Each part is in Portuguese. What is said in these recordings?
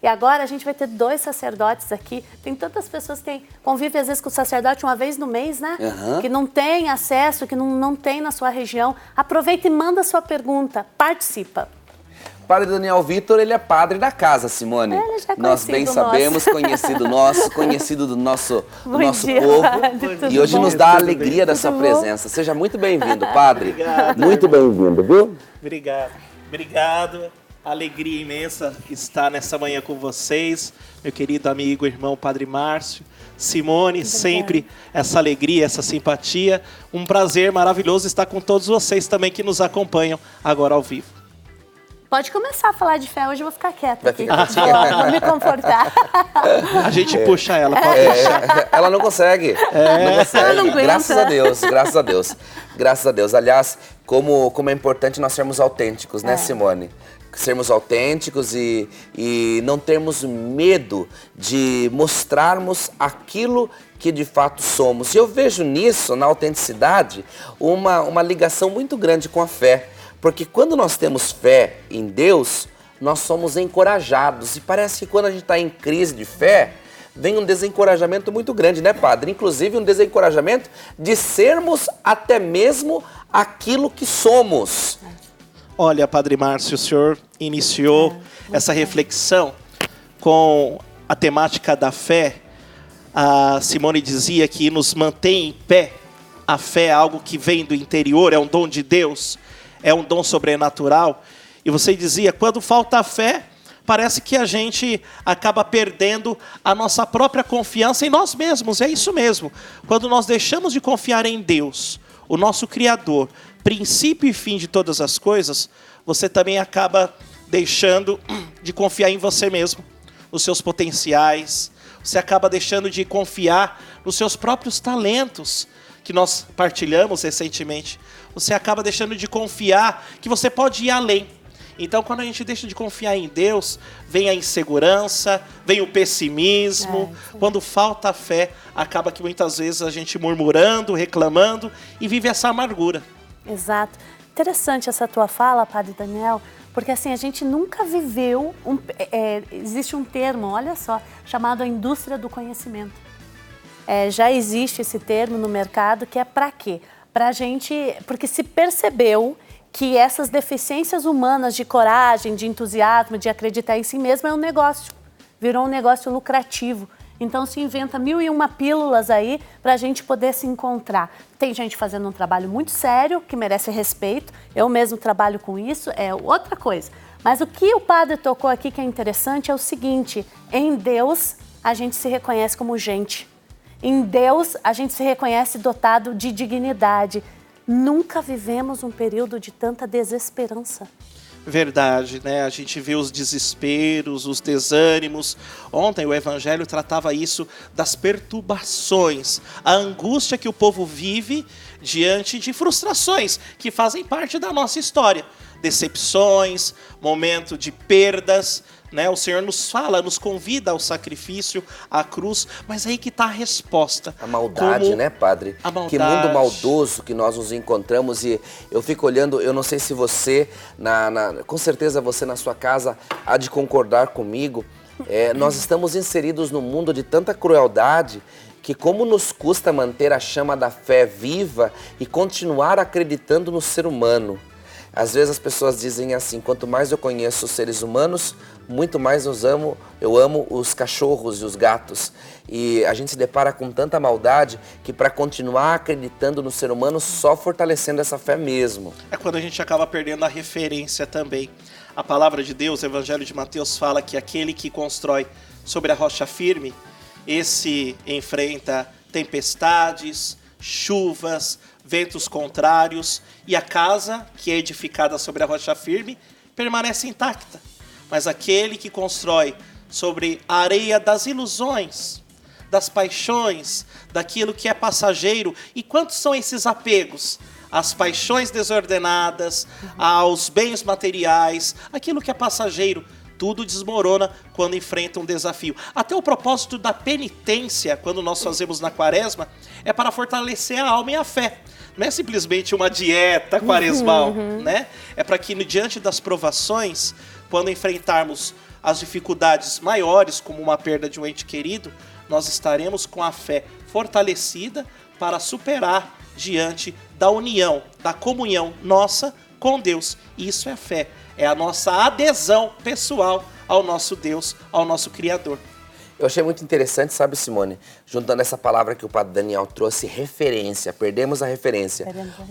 E agora a gente vai ter 2 sacerdotes aqui. Tem tantas pessoas que convivem às vezes com o sacerdote uma vez no mês, né? Que não tem acesso, que não tem na sua região. Aproveita e manda a sua pergunta, participa. Padre Daniel Vitor, ele é padre da casa, Simone. Ele já é Nós bem sabemos, conhecido do nosso dia, povo. padre, E hoje bom? nos dá a alegria da sua presença. Seja muito bem-vindo, padre. Obrigado. Muito bem-vindo, viu? Obrigado. Alegria imensa estar nessa manhã com vocês, meu querido amigo, irmão Padre Márcio, Simone, sempre essa alegria, essa simpatia. Um prazer maravilhoso estar com todos vocês também que nos acompanham agora ao vivo. Pode começar a falar de fé, hoje eu vou ficar quieta Vai aqui. ficar quietinha. Vou me comportar. A gente puxa ela, pode puxar. Ela não consegue. Não consegue. Ela não aguenta. Graças a Deus, graças a Deus. Graças a Deus. Aliás, como é importante nós sermos autênticos, né, Simone? Sermos autênticos e não termos medo de mostrarmos aquilo que de fato somos. E eu vejo nisso, na autenticidade, uma ligação muito grande com a fé. Porque quando nós temos fé em Deus, nós somos encorajados. E parece que quando a gente está em crise de fé, vem um desencorajamento muito grande, né, padre? Inclusive um desencorajamento de sermos até mesmo aquilo que somos. Olha, Padre Márcio, o senhor iniciou essa reflexão com a temática da fé. A Simone dizia que nos mantém em pé. A fé é algo que vem do interior, é um dom de Deus, é um dom sobrenatural. E você dizia, quando falta a fé, parece que a gente acaba perdendo a nossa própria confiança em nós mesmos. É isso mesmo. Quando nós deixamos de confiar em Deus, o nosso Criador, princípio e fim de todas as coisas, você também acaba deixando de confiar em você mesmo, nos seus potenciais. Você acaba deixando de confiar nos seus próprios talentos, que nós partilhamos recentemente. Você acaba deixando de confiar que você pode ir além. Então, quando a gente deixa de confiar em Deus, vem a insegurança, vem o pessimismo. Quando falta a fé, acaba que muitas vezes a gente murmurando, reclamando e vive essa amargura. Exato. Interessante essa tua fala, Padre Daniel, porque assim, a gente nunca viveu, existe um termo, olha só, chamado a indústria do conhecimento. Já existe esse termo no mercado, que é para quê? Pra gente, porque se percebeu que essas deficiências humanas de coragem, de entusiasmo, de acreditar em si mesmo é um negócio, virou um negócio lucrativo. Então se inventa 1001 pílulas aí para a gente poder se encontrar. Tem gente fazendo um trabalho muito sério, que merece respeito, eu mesmo trabalho com isso, é outra coisa. Mas o que o padre tocou aqui que é interessante é o seguinte, em Deus a gente se reconhece como gente. Em Deus a gente se reconhece dotado de dignidade. Nunca vivemos um período de tanta desesperança. Verdade, né? A gente vê os desesperos, os desânimos. Ontem o Evangelho tratava isso das perturbações, a angústia que o povo vive diante de frustrações que fazem parte da nossa história. Decepções, momento de perdas, né? O Senhor nos fala, nos convida ao sacrifício, à cruz, mas aí que está a resposta. A maldade, né, padre? A maldade. Que mundo maldoso que nós nos encontramos. E eu fico olhando, eu não sei se você, com certeza você na sua casa há de concordar comigo, nós estamos inseridos num mundo de tanta crueldade que como nos custa manter a chama da fé viva e continuar acreditando no ser humano. Às vezes as pessoas dizem assim, quanto mais eu conheço os seres humanos, muito mais eu amo os cachorros e os gatos. E a gente se depara com tanta maldade que para continuar acreditando no ser humano, só fortalecendo essa fé mesmo. É quando a gente acaba perdendo a referência também. A palavra de Deus, o Evangelho de Mateus fala que aquele que constrói sobre a rocha firme, esse enfrenta tempestades, chuvas, ventos contrários, e a casa que é edificada sobre a rocha firme permanece intacta. Mas aquele que constrói sobre a areia das ilusões, das paixões, daquilo que é passageiro, e quantos são esses apegos? Às paixões desordenadas, aos bens materiais, aquilo que é passageiro, tudo desmorona quando enfrenta um desafio. Até o propósito da penitência, quando nós fazemos na quaresma, é para fortalecer a alma e a fé. Não é simplesmente uma dieta quaresmal, né? É para que, diante das provações, quando enfrentarmos as dificuldades maiores, como uma perda de um ente querido, nós estaremos com a fé fortalecida para superar diante da união, da comunhão nossa com Deus. Isso é fé, é a nossa adesão pessoal ao nosso Deus, ao nosso Criador. Eu achei muito interessante, sabe, Simone, juntando essa palavra que o Padre Daniel trouxe, referência, perdemos a referência,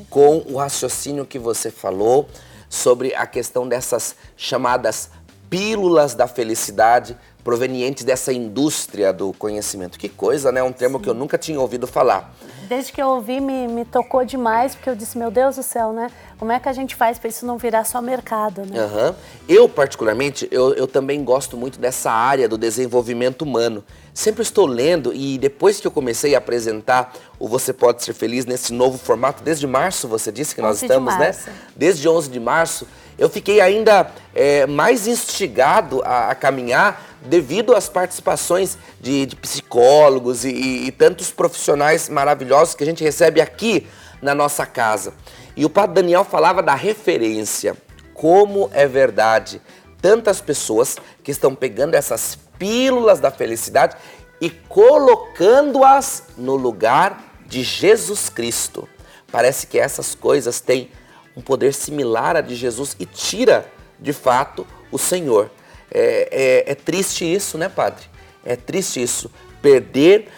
com o raciocínio que você falou sobre a questão dessas chamadas pílulas da felicidade provenientes dessa indústria do conhecimento. Que coisa, né? Um termo que eu nunca tinha ouvido falar. Desde que eu ouvi, me tocou demais, porque eu disse, meu Deus do céu, né? Como é que a gente faz para isso não virar só mercado, né? Uhum. Eu, particularmente, eu também gosto muito dessa área do desenvolvimento humano. Sempre estou lendo e depois que eu comecei a apresentar o Você Pode Ser Feliz nesse novo formato, desde março, você disse que nós estamos, né? Desde 11 de março, eu fiquei ainda mais instigado a caminhar devido às participações de psicólogos e tantos profissionais maravilhosos que a gente recebe aqui na nossa casa. E o Padre Daniel falava da referência. Como é verdade, tantas pessoas que estão pegando essas pílulas da felicidade e colocando-as no lugar de Jesus Cristo. Parece que essas coisas têm um poder similar a de Jesus e tira, de fato, o Senhor. É triste isso, né, Padre? É triste isso. Perder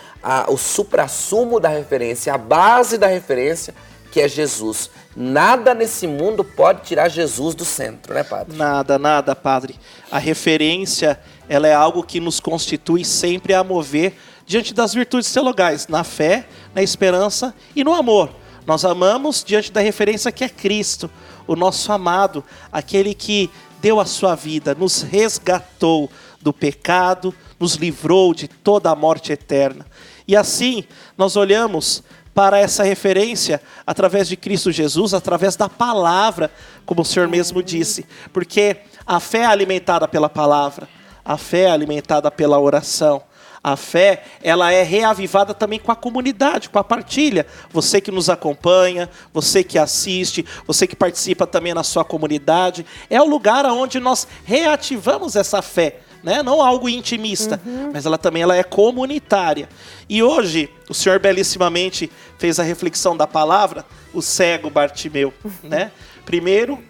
o suprassumo da referência, a base da referência, que é Jesus. Nada nesse mundo pode tirar Jesus do centro, né, Padre? Nada, Padre. A referência, ela é algo que nos constitui sempre a mover diante das virtudes teologais, na fé, na esperança e no amor. Nós amamos diante da referência que é Cristo, o nosso amado, aquele que deu a sua vida, nos resgatou do pecado, nos livrou de toda a morte eterna. E assim, nós olhamos para essa referência através de Cristo Jesus, através da palavra, como o Senhor mesmo disse. Porque a fé é alimentada pela palavra, a fé é alimentada pela oração. A fé, ela é reavivada também com a comunidade, com a partilha. Você que nos acompanha, você que assiste, você que participa também na sua comunidade. É o lugar onde nós reativamos essa fé, né? Não algo intimista, mas ela também é comunitária. E hoje, o Senhor belíssimamente fez a reflexão da palavra, o cego Bartimeu, né? Primeiro,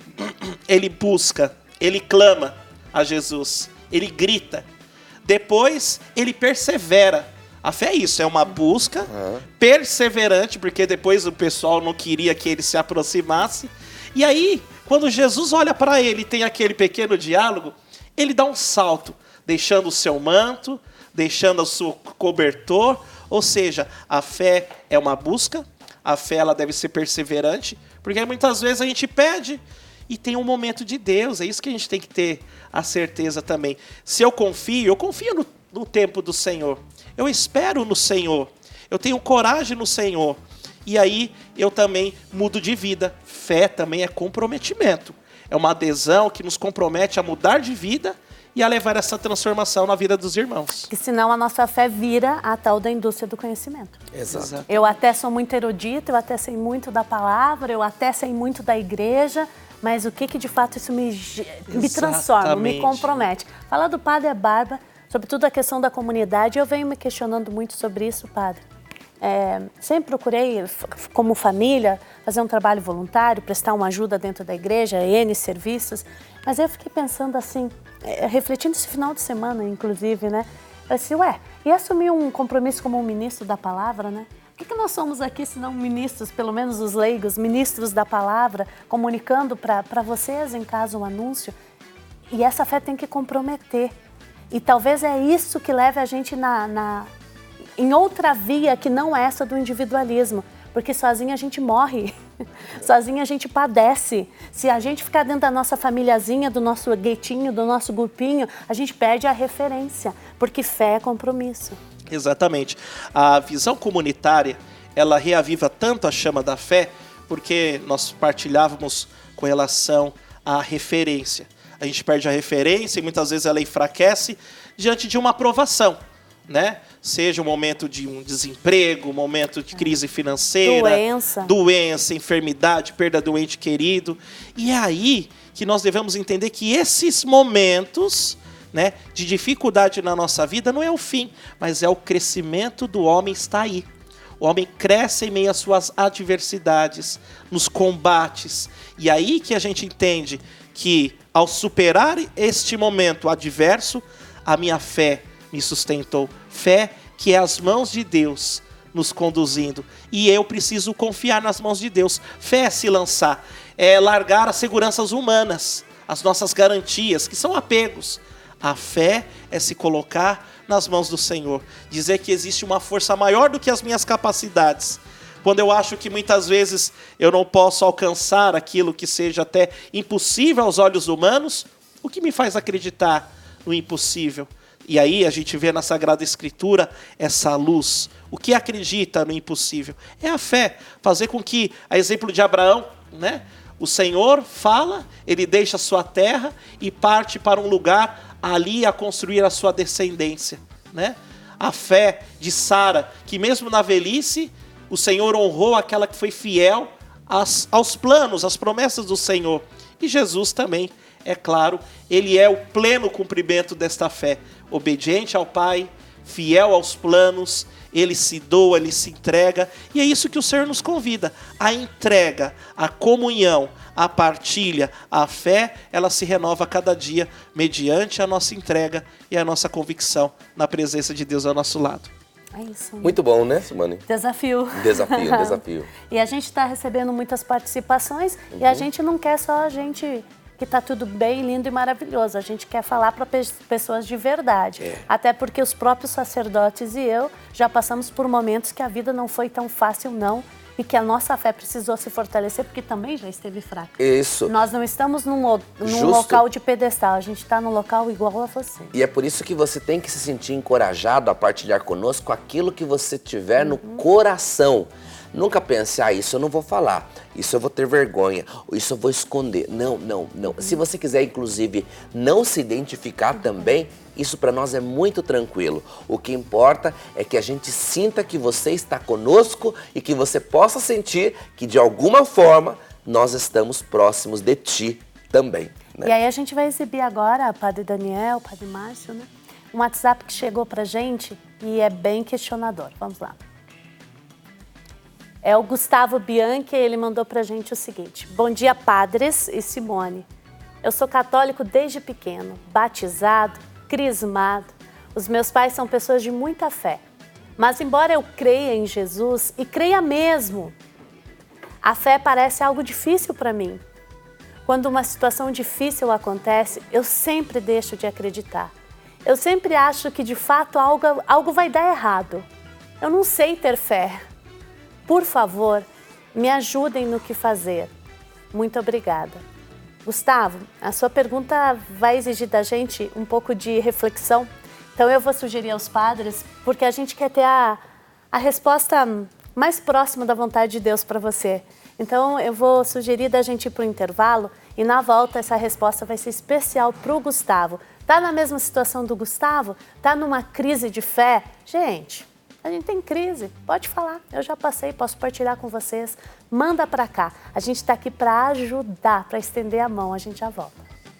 ele busca, ele clama a Jesus, ele grita. Depois, ele persevera. A fé é isso, é uma busca perseverante, porque depois o pessoal não queria que ele se aproximasse. E aí, quando Jesus olha para ele e tem aquele pequeno diálogo, ele dá um salto, deixando o seu manto, deixando o seu cobertor. Ou seja, a fé é uma busca, a fé ela deve ser perseverante, porque muitas vezes a gente pede e tem um momento de Deus, é isso que a gente tem que ter a certeza também. Se eu confio no tempo do Senhor. Eu espero no Senhor. Eu tenho coragem no Senhor. E aí eu também mudo de vida. Fé também é comprometimento. É uma adesão que nos compromete a mudar de vida e a levar essa transformação na vida dos irmãos. Porque senão a nossa fé vira a tal da indústria do conhecimento. Exato. Eu até sou muito erudita, eu até sei muito da palavra, eu até sei muito da igreja, mas o que de fato isso me transforma, me compromete. Falar do Padre Barba, sobretudo a questão da comunidade, eu venho me questionando muito sobre isso, Padre. Sempre procurei, como família, fazer um trabalho voluntário, prestar uma ajuda dentro da igreja, N serviços, mas eu fiquei pensando assim, refletindo esse final de semana, inclusive, né? Eu disse, e assumir um compromisso como um ministro da palavra, né? Por que nós somos aqui, se não ministros, pelo menos os leigos, ministros da palavra, comunicando para vocês em casa um anúncio? E essa fé tem que comprometer. E talvez é isso que leve a gente em outra via que não essa do individualismo. Porque sozinha a gente morre, sozinha a gente padece. Se a gente ficar dentro da nossa famíliazinha, do nosso guetinho, do nosso grupinho, a gente perde a referência, porque fé é compromisso. Exatamente. A visão comunitária, ela reaviva tanto a chama da fé, porque nós partilhávamos com relação à referência. A gente perde a referência e muitas vezes ela enfraquece diante de uma aprovação, né? Seja um momento de um desemprego, um momento de crise financeira, doença, enfermidade, perda de um ente querido. E é aí que nós devemos entender que esses momentos né, de dificuldade na nossa vida não é o fim, mas é o crescimento do homem está aí. O homem cresce em meio às suas adversidades, nos combates. E aí que a gente entende que, ao superar este momento adverso, a minha fé me sustentou. Fé que é as mãos de Deus nos conduzindo. E eu preciso confiar nas mãos de Deus. Fé é se lançar, é largar as seguranças humanas, as nossas garantias, que são apegos. A fé é se colocar nas mãos do Senhor. Dizer que existe uma força maior do que as minhas capacidades. Quando eu acho que muitas vezes eu não posso alcançar aquilo que seja até impossível aos olhos humanos, o que me faz acreditar no impossível? E aí a gente vê na Sagrada Escritura essa luz. O que acredita no impossível? É a fé. Fazer com que, a exemplo de Abraão, né? O Senhor fala, ele deixa a sua terra e parte para um lugar ali a construir a sua descendência, né? A fé de Sara, que mesmo na velhice, o Senhor honrou aquela que foi fiel aos planos, às promessas do Senhor. E Jesus também, é claro, ele é o pleno cumprimento desta fé. Obediente ao Pai, fiel aos planos, ele se doa, ele se entrega. E é isso que o Senhor nos convida. A entrega, a comunhão, a partilha, a fé, ela se renova a cada dia mediante a nossa entrega e a nossa convicção na presença de Deus ao nosso lado. É isso. Muito bom, né, Simone? Desafio. Desafio. E a gente está recebendo muitas participações e a gente não quer só a gente que está tudo bem, lindo e maravilhoso. A gente quer falar para pessoas de verdade. Até porque os próprios sacerdotes e eu já passamos por momentos que a vida não foi tão fácil, não. E que a nossa fé precisou se fortalecer, porque também já esteve fraca. Isso. Nós não estamos num local de pedestal, a gente está num local igual a você. E é por isso que você tem que se sentir encorajado a partilhar conosco aquilo que você tiver no coração. Nunca pense, isso eu não vou falar, isso eu vou ter vergonha, isso eu vou esconder. Não. Se você quiser, inclusive, não se identificar também, isso para nós é muito tranquilo. O que importa é que a gente sinta que você está conosco e que você possa sentir que, de alguma forma, nós estamos próximos de ti também. Né? E aí a gente vai exibir agora, Padre Daniel, Padre Márcio, né? Um WhatsApp que chegou pra gente e é bem questionador. Vamos lá. É o Gustavo Bianchi, ele mandou pra gente o seguinte: bom dia, padres e Simone. Eu sou católico desde pequeno, batizado, crismado. Os meus pais são pessoas de muita fé. Mas embora eu creia em Jesus, e creia mesmo, a fé parece algo difícil para mim. Quando uma situação difícil acontece, eu sempre deixo de acreditar. Eu sempre acho que de fato algo vai dar errado. Eu não sei ter fé. Por favor, me ajudem no que fazer. Muito obrigada. Gustavo, a sua pergunta vai exigir da gente um pouco de reflexão. Então eu vou sugerir aos padres, porque a gente quer ter a resposta mais próxima da vontade de Deus para você. Então eu vou sugerir da gente ir para o intervalo e na volta essa resposta vai ser especial para o Gustavo. Tá na mesma situação do Gustavo? Tá numa crise de fé? Gente, a gente tem crise, pode falar, eu já passei, posso partilhar com vocês. Manda para cá, a gente está aqui para ajudar, para estender a mão, a gente já volta.